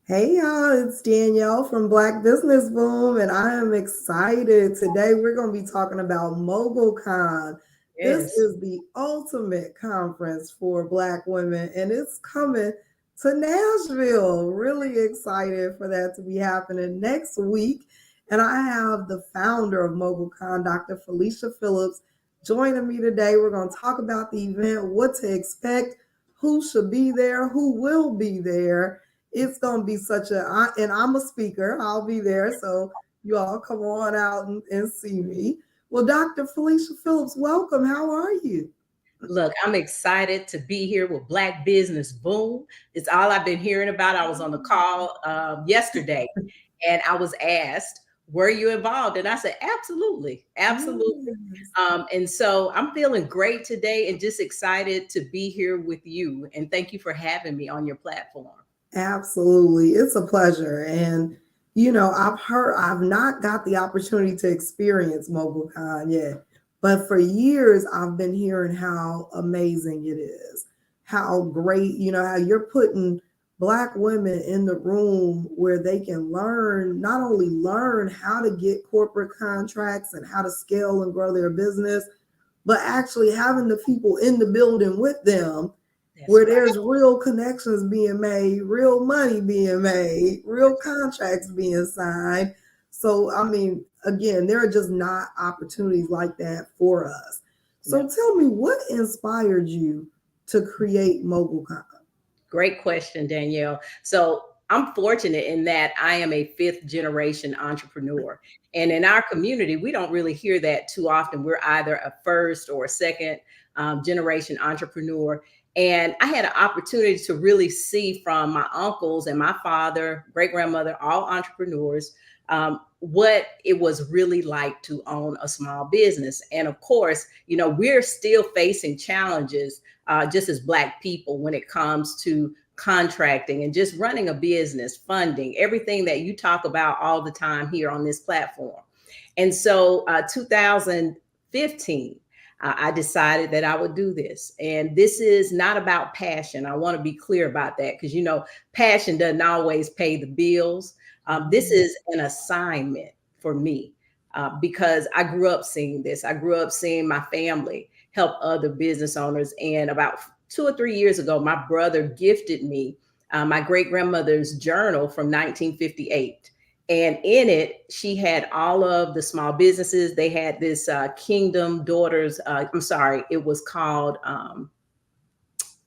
Hey y'all, it's Danielle from Black Business Boom, and I am excited. Today we're going to be talking about MogulCon. This Yes. is the ultimate conference for Black women, and it's coming to Nashville. Really excited for that to be happening next week. And I have the founder of MogulCon, Dr. Felicia Phillips, joining me today. We're going to talk about the event, what to expect, who should be there, who will be there. It's gonna be and I'm a speaker. I'll be there, so you all come on out and see me. Well, Dr. Felicia Phillips, welcome. How are you? Look, I'm excited to be here with Black Business Boom. It's all I've been hearing about. I was on the call yesterday and I was asked, were you involved? And I said, absolutely, absolutely. Yes. And so I'm feeling great today and just excited to be here with you. And thank you for having me on your platform. Absolutely. It's a pleasure. And I've not got the opportunity to experience MobileCon yet, but for years I've been hearing how amazing it is, how great, how you're putting Black women in the room where they can not only learn how to get corporate contracts and how to scale and grow their business, but actually having the people in the building with them That's where right. there's real connections being made, real money being made, real contracts being signed. So, I mean, again, there are just not opportunities like that for us. So, No. tell me, what inspired you to create MoguleCon? Great question, Danielle. So I'm fortunate in that I am a fifth generation entrepreneur. And in our community, we don't really hear that too often. We're either a first or a second generation entrepreneur. And I had an opportunity to really see from my uncles and my father, great grandmother, all entrepreneurs, what it was really like to own a small business. And of course, we're still facing challenges just as Black people when it comes to contracting and just running a business, funding, everything that you talk about all the time here on this platform. And so 2015, I decided that I would do this. And this is not about passion. I want to be clear about that because, passion doesn't always pay the bills. This is an assignment for me because I grew up seeing this. I grew up seeing my family help other business owners. And about 2 or 3 years ago, my brother gifted me my great grandmother's journal from 1958. And in it, she had all of the small businesses. They had this Kingdom Daughters. I'm sorry, it was called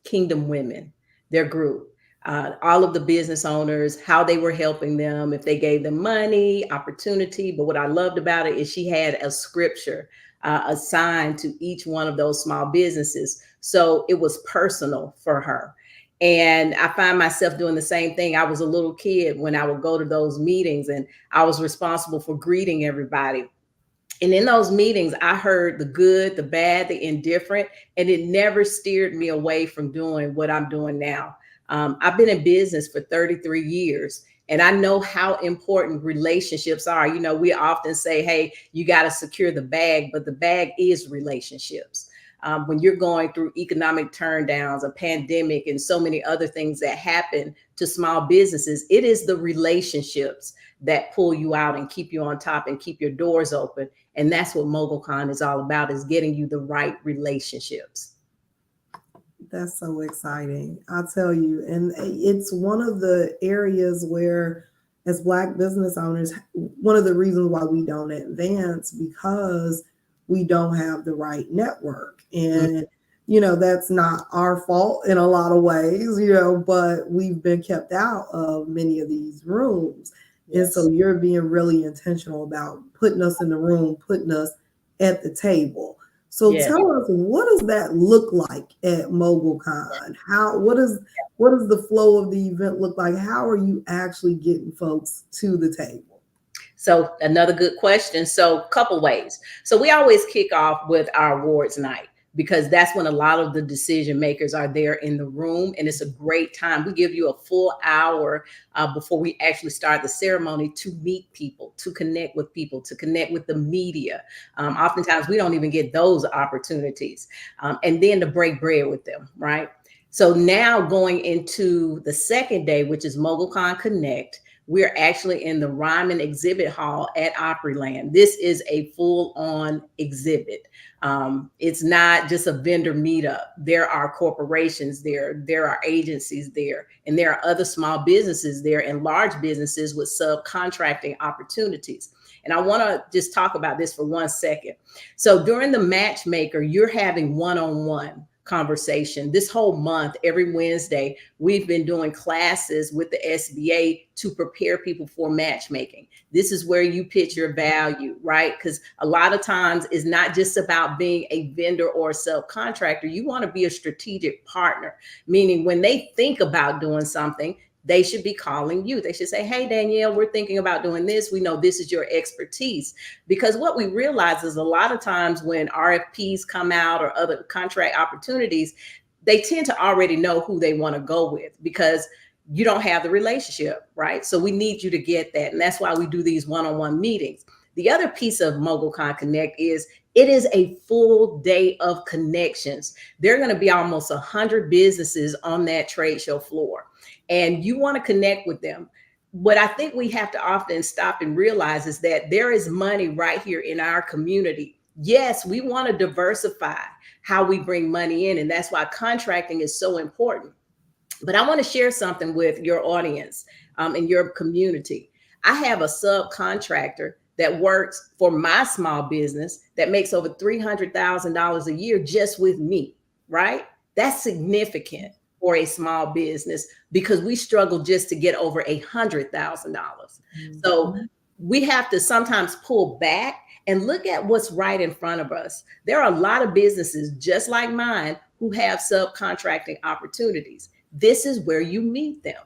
Kingdom Women, their group. All of the business owners, how they were helping them, if they gave them money, opportunity. But what I loved about it is she had a scripture assigned to each one of those small businesses. So it was personal for her. And I find myself doing the same thing. I was a little kid when I would go to those meetings and I was responsible for greeting everybody. And in those meetings, I heard the good, the bad, the indifferent, and it never steered me away from doing what I'm doing now. I've been in business for 33 years. And I know how important relationships are. We often say, hey, you got to secure the bag, but the bag is relationships. When you're going through economic turndowns, a pandemic, and so many other things that happen to small businesses, it is the relationships that pull you out and keep you on top and keep your doors open. And that's what MogulCon is all about, is getting you the right relationships. That's so exciting. I'll tell you. And it's one of the areas where, as Black business owners, one of the reasons why we don't advance because we don't have the right network. And, that's not our fault in a lot of ways, but we've been kept out of many of these rooms. And so Yes. you're being really intentional about putting us in the room, putting us at the table. So Yes. tell us, what does that look like at MogulCon? What does the flow of the event look like? How are you actually getting folks to the table? So another good question. So a couple ways. So we always kick off with our awards night because that's when a lot of the decision makers are there in the room, and it's a great time. We give you a full hour before we actually start the ceremony to meet people, to connect with people, to connect with the media. Oftentimes we don't even get those opportunities, and then to break bread with them, right? So now going into the second day, which is MogulCon Connect, we're actually in the Ryman exhibit hall at Opryland. This is a full-on exhibit. It's not just a vendor meetup. There are corporations there are agencies there, and there are other small businesses there and large businesses with subcontracting opportunities. And I want to just talk about this for 1 second. So during the matchmaker, you're having one-on-one conversation. This whole month, every Wednesday, we've been doing classes with the SBA to prepare people for matchmaking. This is where you pitch your value, right? Because a lot of times it's not just about being a vendor or a subcontractor. You want to be a strategic partner, meaning when they think about doing something, they should be calling you. They should say, hey, Danielle, we're thinking about doing this. We know this is your expertise. Because what we realize is a lot of times when RFPs come out or other contract opportunities, they tend to already know who they want to go with because you don't have the relationship, right? So we need you to get that. And that's why we do these one-on-one meetings. The other piece of MogulCon Connect is it is a full day of connections. There are going to be almost 100 businesses on that trade show floor, and you want to connect with them. What I think we have to often stop and realize is that there is money right here in our community. Yes, we want to diversify how we bring money in, and that's why contracting is so important. But I want to share something with your audience and your community. I have a subcontractor that works for my small business that makes over $300,000 a year just with me, right? That's significant for a small business because we struggle just to get over $100,000. So we have to sometimes pull back and look at what's right in front of us. There are a lot of businesses just like mine who have subcontracting opportunities. This is where you meet them.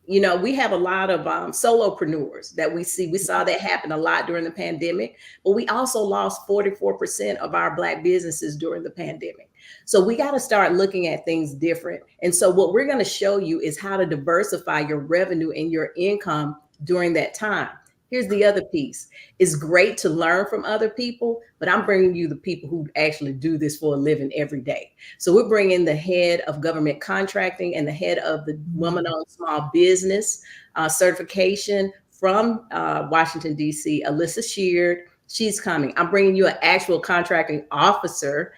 You know, we have a lot of solopreneurs that we see. We saw that happen a lot during the pandemic, but we also lost 44% of our Black businesses during the pandemic. So we got to start looking at things different. And so what we're going to show you is how to diversify your revenue and your income during that time. Here's the other piece. It's great to learn from other people, but I'm bringing you the people who actually do this for a living every day. So we're bringing the head of government contracting and the head of the woman-owned small business certification from Washington, D.C., Alyssa Sheard. She's coming. I'm bringing you an actual contracting officer,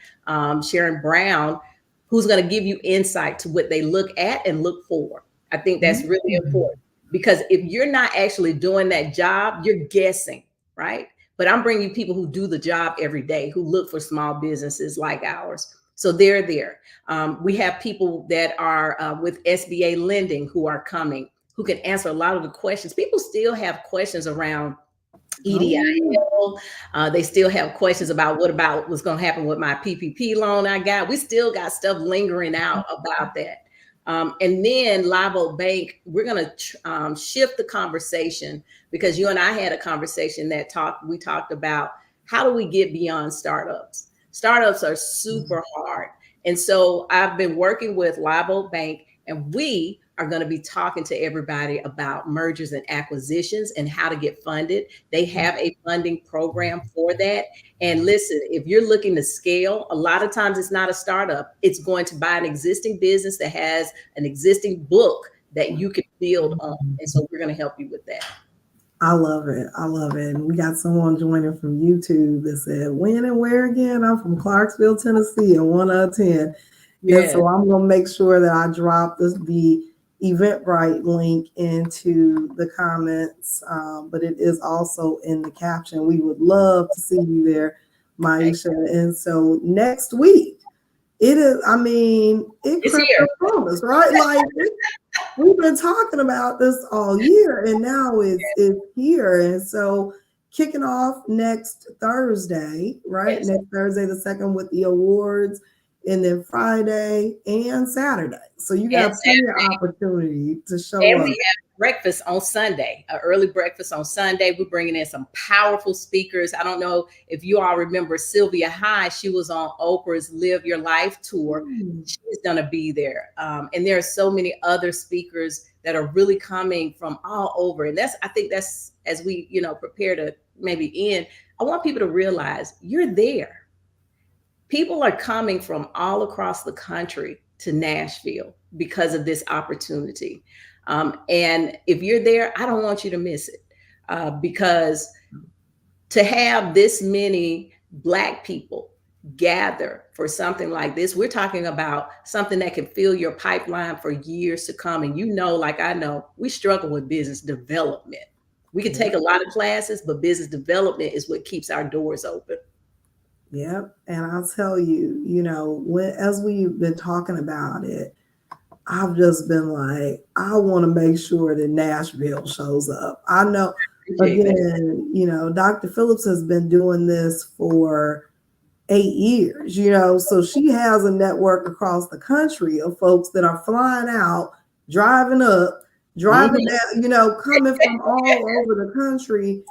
Sharon Brown, who's going to give you insight to what they look at and look for. I think that's really important. Because if you're not actually doing that job, you're guessing, right? But I'm bringing you people who do the job every day, who look for small businesses like ours. So they're there. We have people that are with SBA lending who are coming, who can answer a lot of the questions. People still have questions around EDIL. They still have questions about what's going to happen with my PPP loan I got. We still got stuff lingering out about that. And then Live Oak Bank, we're going to shift the conversation because you and I had a conversation we talked about how do we get beyond startups? Startups are super hard. And so I've been working with Live Oak Bank, and we are going to be talking to everybody about mergers and acquisitions and how to get funded. They have a funding program for that. And listen, if you're looking to scale, a lot of times it's not a startup. It's going to buy an existing business that has an existing book that you can build on. And so we're going to help you with that. I love it. I love it. And we got someone joining from YouTube that said, when and where again? I'm from Clarksville, Tennessee, and 1 out of 10. Yeah. And so I'm going to make sure that I drop the Eventbrite link into the comments, but it is also in the caption. We would love to see you there, Maisha. And so next week, it is, I mean, it's promise, right? Like we've been talking about this all year, and now it's here. And so kicking off next Thursday, right? Yes. Next Thursday, the 2nd, with the awards. And then Friday and Saturday. So you got plenty of opportunity to show up. We have breakfast on Sunday, an early breakfast on Sunday. We're bringing in some powerful speakers. I don't know if you all remember Sylvia High. She was on Oprah's Live Your Life tour. She's going to be there. And there are so many other speakers that are really coming from all over. And I think that's, as we, prepare to maybe end, I want people to realize you're there. People are coming from all across the country to Nashville because of this opportunity. And if you're there, I don't want you to miss it, because to have this many Black people gather for something like this, we're talking about something that can fill your pipeline for years to come. And like I know, we struggle with business development. We can take a lot of classes, but business development is what keeps our doors open. Yep. And I'll tell you, as we've been talking about it, I've just been like, I want to make sure that Nashville shows up. I know, again, Dr. Phillips has been doing this for 8 years, so she has a network across the country of folks that are flying out, driving up, driving down, coming from all over the country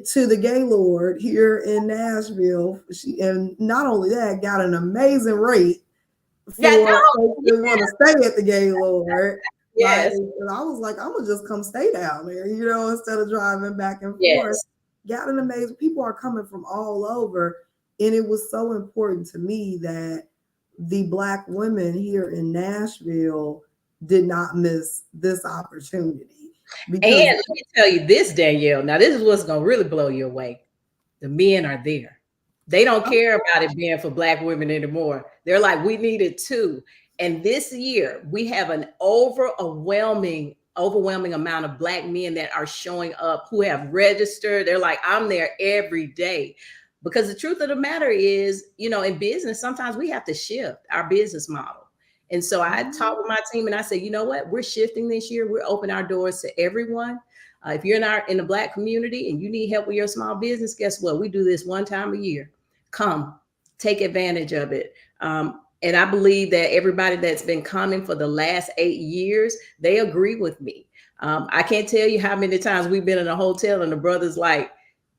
to the Gaylord here in Nashville. And not only that, got an amazing rate for folks that want to stay at the Gaylord. Yes. Like, I was like, I'm gonna just come stay down there, instead of driving back and forth. Yes. Got an amazing, people are coming from all over. And it was so important to me that the Black women here in Nashville did not miss this opportunity. Because, and let me tell you this, Danielle. Now, this is what's going to really blow you away. The men are there. They don't care about it being for Black women anymore. They're like, we need it too. And this year, we have an overwhelming amount of Black men that are showing up who have registered. They're like, I'm there every day. Because the truth of the matter is, in business, sometimes we have to shift our business model. And so I talked with my team and I said, you know what, we're shifting this year. We're opening our doors to everyone. If you're in the Black community and you need help with your small business, guess what? We do this one time a year. Come, take advantage of it. And I believe that everybody that's been coming for the last 8 years, they agree with me. I can't tell you how many times we've been in a hotel and the brother's like,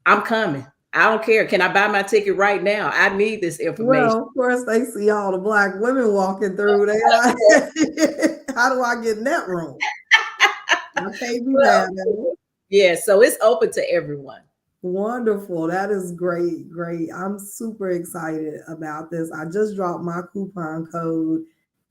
I'm coming. I don't care. Can I buy my ticket right now? I need this information. Well, of course, they see all the Black women walking through. They like, how do I get in that room? I can't be mad at it. Yeah, so it's open to everyone. Wonderful. That is great. Great. I'm super excited about this. I just dropped my coupon code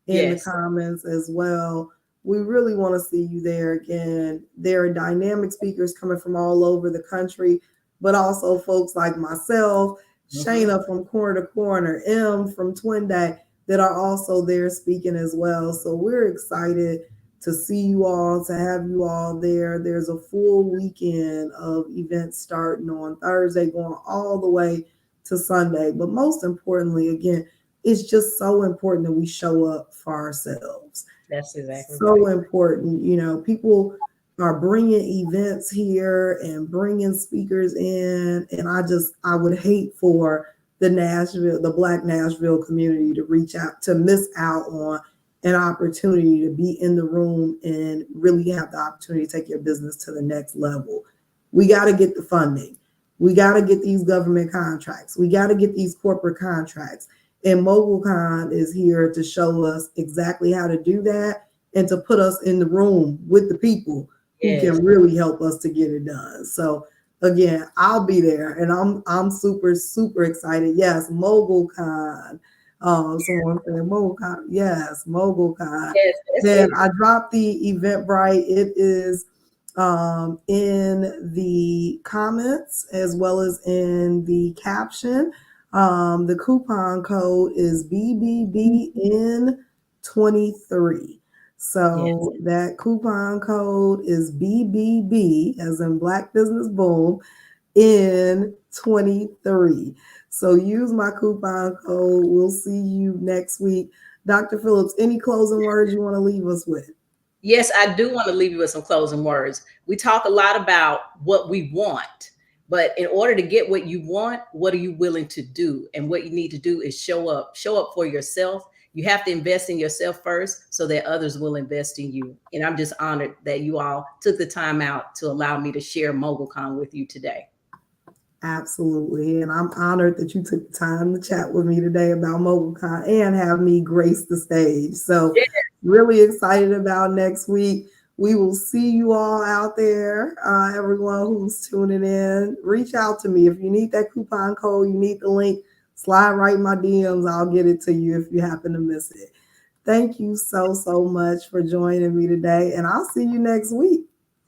in the comments as well. We really want to see you there again. There are dynamic speakers coming from all over the country, but also folks like myself, Shayna from Corner to Corner, M from Twin Day, that are also there speaking as well. So we're excited to see you all, to have you all there. There's a full weekend of events starting on Thursday, going all the way to Sunday. But most importantly, again, it's just so important that we show up for ourselves. That's exactly so right. Important. People are bringing events here and bringing speakers in. And I would hate for the Black Nashville community to reach out, to miss out on an opportunity to be in the room and really have the opportunity to take your business to the next level. We got to get the funding. We got to get these government contracts. We got to get these corporate contracts. And Mogulcon is here to show us exactly how to do that and to put us in the room with the people who can really help us to get it done. So again, I'll be there and I'm super, super excited. Yes, Mogulcon. Someone said Mogulcon. Yes, Mogulcon. Yes, then I dropped the Eventbrite. It is in the comments as well as in the caption. The coupon code is BBBN23. So that coupon code is BBB, as in Black Business Boom, in 23. So use my coupon code. We'll see you next week. Dr. Phillips, any closing words you want to leave us with? Yes, I do want to leave you with some closing words. We talk a lot about what we want, but in order to get what you want, what are you willing to do? And what you need to do is show up for yourself. You have to invest in yourself first so that others will invest in you. And I'm just honored that you all took the time out to allow me to share Mogulcon with you today. Absolutely. And I'm honored that you took the time to chat with me today about Mogulcon and have me grace the stage. So really excited about next week. We will see you all out there. Everyone who's tuning in, reach out to me. If you need that coupon code, you need the link, slide right in my DMs. I'll get it to you if you happen to miss it. Thank you so, so much for joining me today. And I'll see you next week.